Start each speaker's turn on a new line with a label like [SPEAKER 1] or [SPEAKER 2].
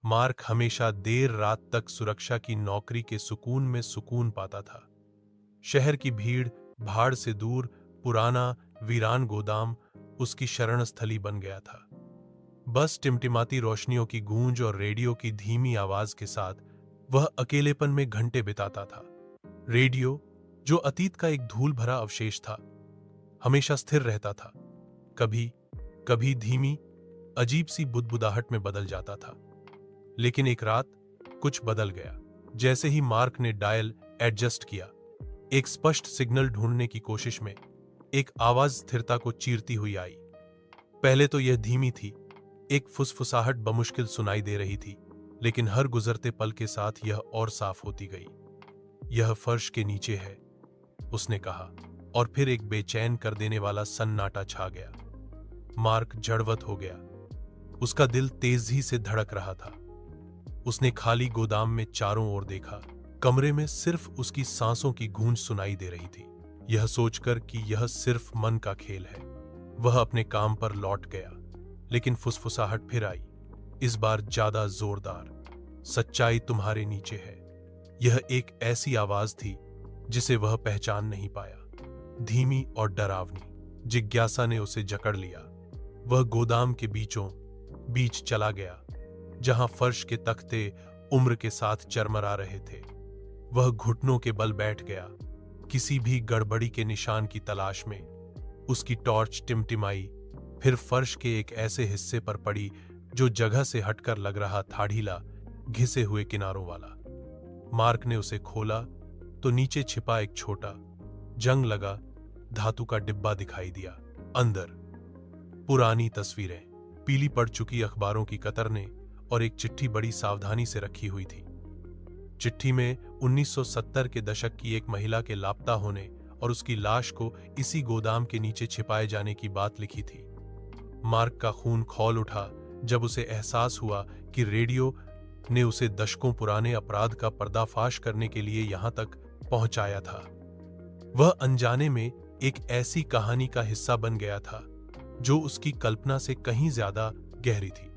[SPEAKER 1] Mark हमेशा देर रात तक सुरक्षा की नौकरी के सुकून में सुकून पाता था। शहर की भीड़ भाड़ से दूर पुराना वीरान गोदाम उसकी शरण स्थली बन गया था। बस टिमटिमाती रोशनियों की गूंज और रेडियो की धीमी आवाज के साथ वह अकेलेपन में घंटे बिताता था। रेडियो, जो अतीत का एक धूल भरा अवशेष था, हमेशा स्थिर रहता था, कभी कभी धीमी अजीब सी बुदबुदाहट में बदल जाता था। लेकिन एक रात कुछ बदल गया। जैसे ही मार्क ने डायल एडजस्ट किया, एक स्पष्ट सिग्नल ढूंढने की कोशिश में एक आवाज स्थिरता को चीरती हुई आई। पहले तो यह धीमी थी, एक फुसफुसाहट बमुश्किल सुनाई दे रही थी, लेकिन हर गुजरते पल के साथ यह और साफ होती गई। यह फर्श के नीचे है, उसने कहा, और फिर एक बेचैन कर देने वाला सन्नाटा छा गया। मार्क जड़वत हो गया। उसका दिल तेजी से धड़क रहा था। उसने खाली गोदाम में चारों ओर देखा। कमरे में सिर्फ उसकी सांसों की गूंज सुनाई दे रही थी। यह सोचकर कि यह सिर्फ मन का खेल है, वह अपने काम पर लौट गया। लेकिन फुसफुसाहट फिर आई, इस बार ज्यादा जोरदार। सच्चाई तुम्हारे नीचे है। यह एक ऐसी आवाज थी जिसे वह पहचान नहीं पाया। धीमी और डरावनी। जिज्ञासा ने उसे जकड़ लिया। वह गोदाम के बीचों बीच चला गया, जहां फर्श के तख्ते उम्र के साथ चरमरा रहे थे। वह घुटनों के बल बैठ गया, किसी भी गड़बड़ी के निशान की तलाश में। उसकी टॉर्च टिमटिमाई, फिर फर्श के एक ऐसे हिस्से पर पड़ी जो जगह से हटकर लग रहा था ढीला, घिसे हुए किनारों वाला। मार्क ने उसे खोला तो नीचे छिपा एक छोटा, जंग लगा धातु का डिब्बा दिखाई दिया। अंदर पुरानी तस्वीरें, पीली पड़ चुकी अखबारों की कतरने और एक चिट्ठी बड़ी सावधानी से रखी हुई थी। चिट्ठी में 1970 के दशक की एक महिला के लापता होने और उसकी लाश को इसी गोदाम के नीचे छिपाए जाने की बात लिखी थी। मार्क का खून खौल उठा जब उसे एहसास हुआ कि रेडियो ने उसे दशकों पुराने अपराध का पर्दाफाश करने के लिए यहां तक पहुंचाया था। वह अनजाने में एक ऐसी कहानी का हिस्सा बन गया था जो उसकी कल्पना से कहीं ज्यादा गहरी थी।